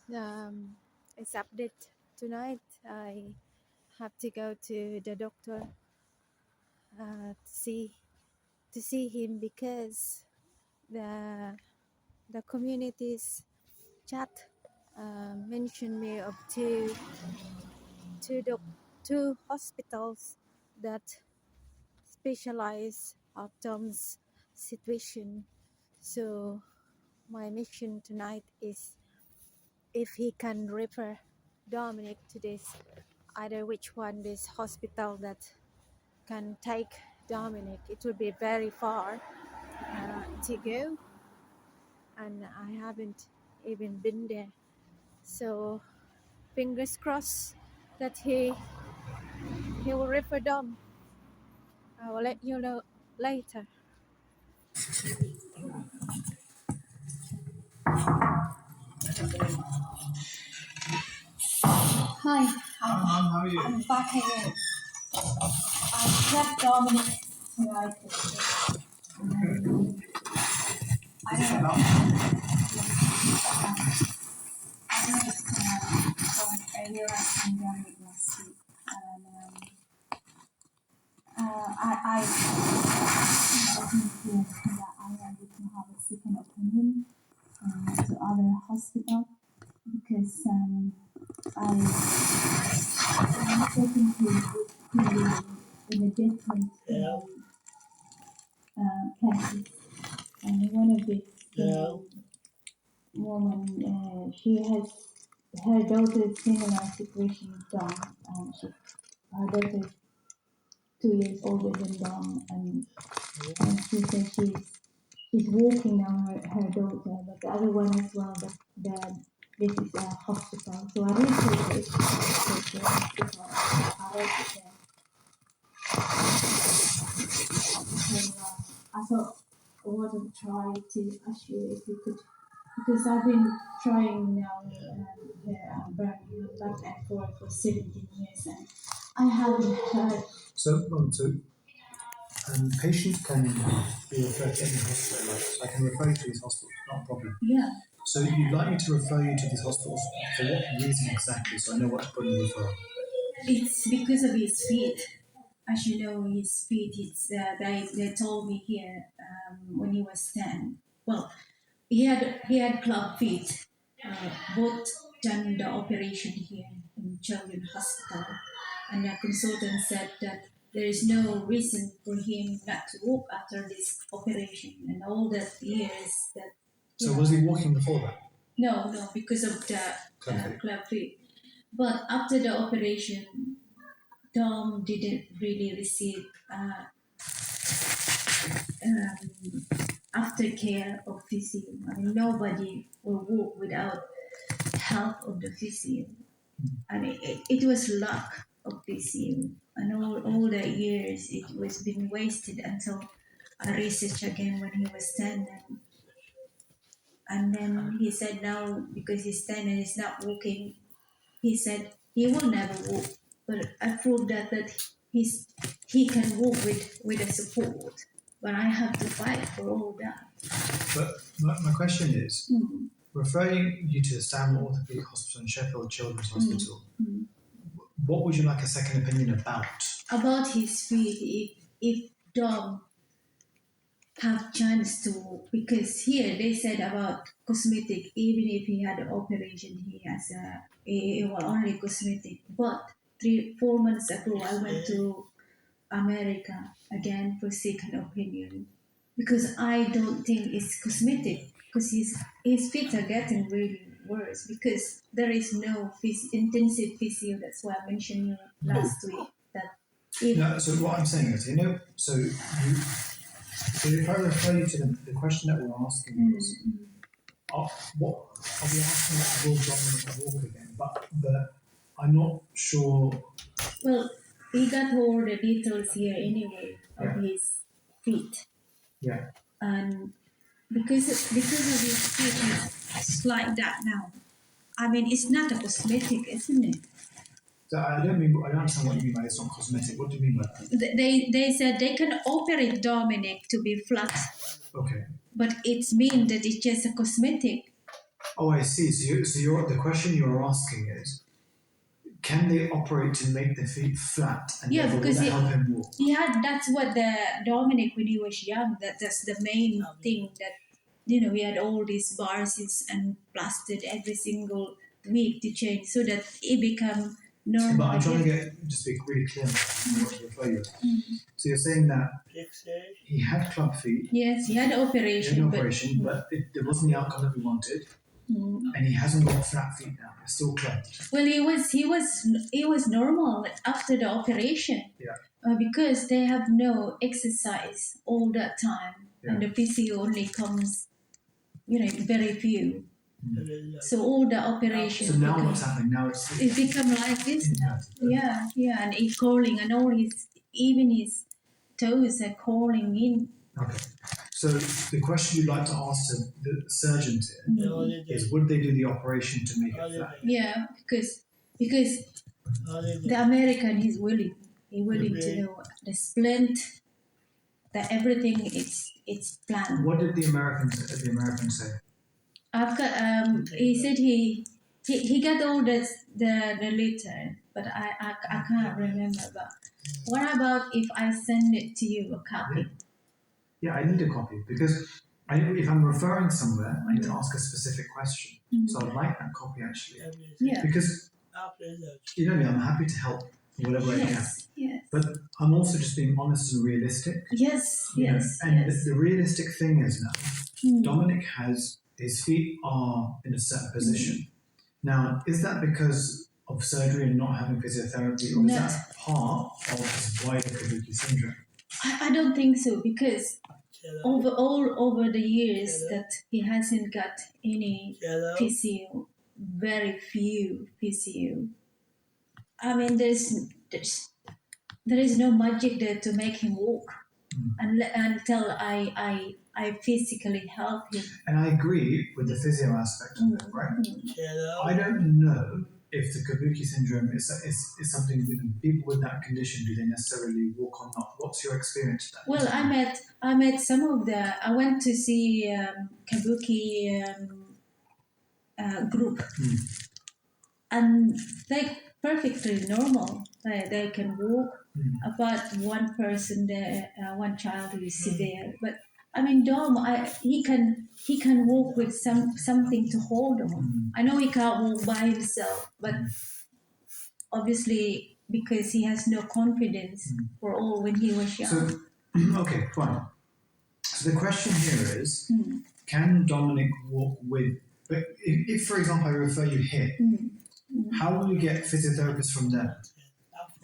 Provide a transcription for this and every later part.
It's update tonight. I have to go to the doctor to see him because the the community's chat mentioned me of two hospitals that specialize of Tom's situation. So my mission tonight is if he can refer Dominic to this either which one this hospital that can take Dominic. It will be very far to go, and I haven't even been there. So fingers crossed that he will refer Dom. I will let you know later. Hi, How are you? I'm back again. I kept Dominic tonight. I don't know. I know it's from earlier and Dominic last week. And I think that I wanted to have a second opinion to other hospital because I'm talking to in a different cases, and one of the woman she has her daughter's similar situation with Dom, and her daughter is 2 years older than Dom, and she said she's walking on her daughter, but the other one as well. But this is a hospital, so I researched the hospital. I read it there. I thought I wanted to try to ask you if you could, because I've been trying now back and forth for 17 years, and I haven't heard. Patients can be referred to any hospital. So I can refer you to this hospital, not a problem. Yeah. So you'd like me to refer you to this hospital for what reason exactly? So I know what to put in the referral. It's because of his feet. As you know, his feet. It's they told me here when he was 10. Well, he had club feet. Both done the operation here in Children's Hospital, and the consultant said that there is no reason for him not to walk after this operation and all that years that. So was he walking before that? No, because of the club feet. But after the operation, Tom didn't really receive aftercare of physio. I mean, nobody will walk without help of the physio. I mean, it was luck of physio, and all the years it was been wasted until I researched again when he was 10. And then he said now because he's 10 and he's not walking, he said he will never walk. But I proved that he can walk with a support. But I have to fight for all that. But my question is, referring you to the Stanmore Orthopedic Hospital and Sheffield Children's Hospital, what would you like a second opinion about? About his feet, if Dom have chance to walk, because here they said about cosmetic, even if he had an operation, he has it was only cosmetic. But 3-4 months ago, I went to America again for second opinion because I don't think it's cosmetic because his feet are getting really worse because there is no intensive physio. That's why I mentioned you last week that if No, so what I'm saying is, so if I refer you to the question that we're asking is, are we asking that will Dominic walk again? But I'm not sure. well, he got all the details here anyway of his feet. Yeah. And because of his feet, it's like that now. I mean, it's not a cosmetic, isn't it? So I don't understand what you mean by it's not cosmetic. What do you mean by that? They said they can operate Dominic to be flat. Okay. But it means that it's just a cosmetic. Oh, I see. So the question you're asking is, can they operate to make the feet flat and Yeah, therefore will because that it- help him walk? Yeah, that's what the Dominic when he was young. That's the main thing that he had all these bars and plastered every single week to change so that it become normal. But I'm trying to again. get just be really clear on what to refer you. Mm. So you're saying that he had club feet, Yes, he had he had operation, an but operation, but it wasn't the outcome that we wanted, and he hasn't got flat feet now. They're still clubbed. well, he was normal after the operation. Yeah. Because they have no exercise all that time, and the physio only comes, very few. So all the operation. So now become- what's happening? Now It become like this now. Yeah, and it calling, and all even his toes are calling in. Okay. So the question you'd like to ask to the surgeons here Mm. is, would they do the operation to make it flat? Yeah, because the American is willing. He willing to know the splint, that everything it's planned. What did the Americans say? After he said he got all the letter, but I can't remember. But what about if I send it to you a copy? Yeah, I need a copy because if I'm referring somewhere, I need to ask a specific question. Mm. So I'd like that copy actually, Yeah. because you know me, I'm happy to help in whatever I can. Yes. But I'm also just being honest and realistic. Yes. you know, Yes. And yes. the realistic thing is now, Mm. Dominic his feet are in a certain position. Now, is that because of surgery and not having physiotherapy, or is No. that part of this wider Kabuki syndrome? I don't think so because over the years that he hasn't got any physio, very few physio. I mean, there is no magic there to make him walk, until I physically help him. And I agree with the physio aspect of it, right? I don't know if the Kabuki syndrome is something with people with that condition. Do they necessarily walk or not? What's your experience with that? Well, I met some of I went to see Kabuki group, and they perfectly normal. They can walk. Apart one person there, one child who is severe, but I mean, Dom, he can walk with something to hold on. I know he can't walk by himself, but obviously because he has no confidence for all when he was young. So, okay, fine. So the question here is, can Dominic walk with? But if, for example, I refer you here, how will you get physiotherapists from there?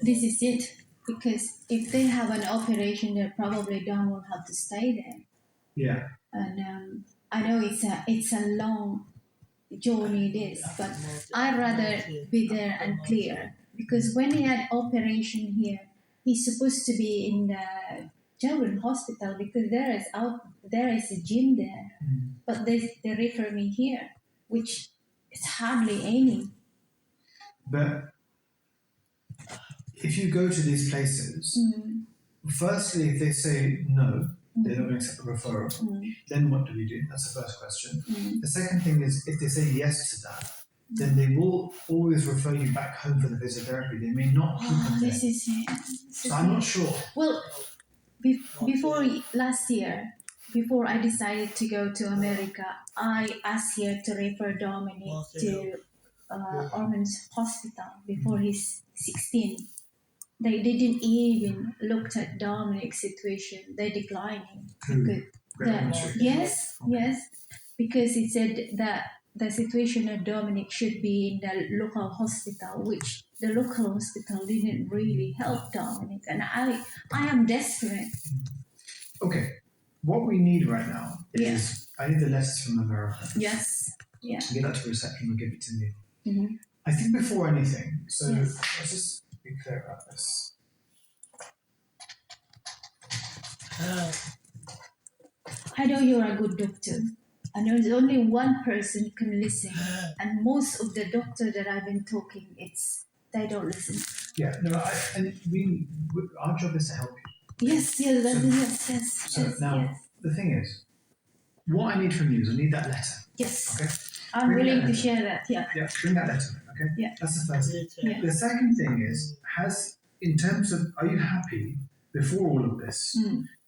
This is it. Because if they have an operation, they probably don't will have to stay there. Yeah. And I know it's a long journey, this, but I'd rather be there and clear. Because when he had operation here, he's supposed to be in the children's hospital because there is a gym there, but they refer me here, which is hardly any. But if you go to these places, firstly, if they say no, they don't accept the referral, then what do we do? That's the first question. The second thing is, if they say yes to that, then they will always refer you back home for the physiotherapy. They may not keep them there. This is it. So I'm not sure. Well, before last year, before I decided to go to America, I asked here to refer Dominic to Ormond's Hospital before he's 16. They didn't even look at Dominic's situation. They declined him. Yes, because it said that the situation of Dominic should be in the local hospital, which the local hospital didn't really help Dominic, and I am desperate. Okay, what we need right now is I need the letters from America. Yes. Yeah. Get that to reception or give it to me. Mm-hmm. I think before anything, so let's just be clear about this. I know you're a good doctor. I know there's only one person who can listen, and most of the doctors that I've been talking, they don't listen. Yeah, no, our job is to help you. Yes. So now the thing is, what I need from you is I need that letter. Yes. Okay. I'm Bring willing that to letter. share that. Yeah. Yeah, bring that letter in, okay? Yeah. That's the first thing. Yeah. The second thing is, in terms of, are you happy before all of this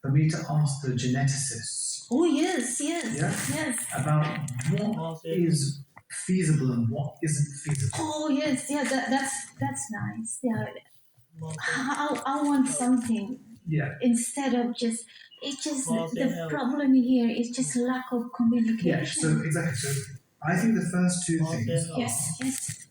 for me to ask the geneticists Oh yes, yes, Yeah. yes. about what is feasible and what isn't feasible? Oh yes, yeah. That's nice. Yeah. I want something Yeah. instead of just. It's just the problem here is just lack of communication. Yeah, so exactly. So I think the first two things are Yes, yes.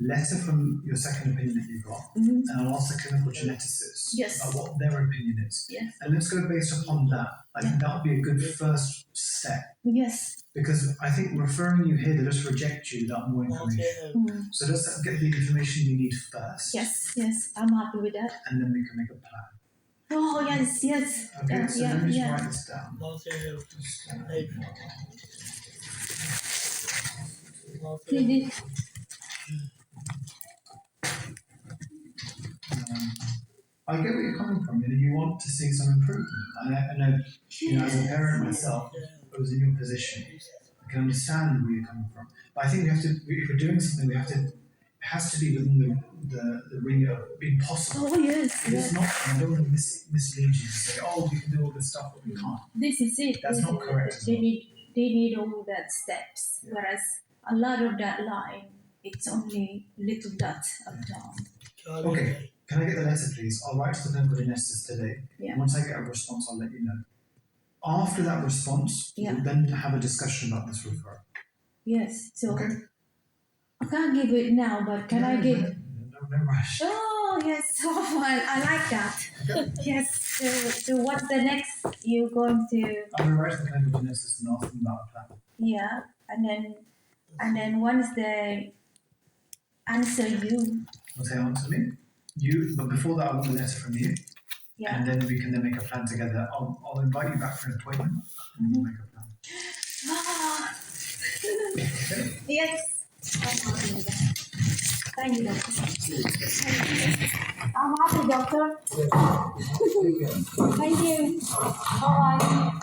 letter from your second opinion that you got, and I'll ask the clinical geneticists Yes. about what their opinion is. Yes. And let's go based upon that. I think that would be a good first step. Yes. Because I think referring you here, they just reject you without more information. So let's get the information you need first. Yes, yes. I'm happy with that. And then we can make a plan. Oh yes, yes. Okay, so let me just yeah. write this down. Did it? I get where you're coming from. You know, you want to see some improvement. I know, you know, as a parent myself, I was in your position. I can understand where you're coming from. But I think we have to, if we're doing something, we have to, it has to be within the ring of being possible. Oh yes. If it's not, I don't want to mislead you to say, oh, we can do all this stuff, but we can't. This is it. That's not correct. They need all that steps, whereas a lot of that line, it's only little dot up down. Okay, can I get the letter, please? I'll write to the clinical geneticist today. Yeah. And once I get a response, I'll let you know. After that response, Yeah. we'll then have a discussion about this referral. So Okay? I can't give it now, but can I give? No rush. Oh yes, oh, I like that. Okay. Yes. So what's the next? You're going to I'm going to write to the clinical geneticist and ask them about a plan. and then once they answer you, Once they answer me, but before that, I want a letter from you. yeah. And then we can then make a plan together. I'll invite you back for an appointment and we'll make a plan. Ah. Okay? Yes. I'm happy with that. Thank you, doctor. I'm happy, doctor. Thank you. Bye.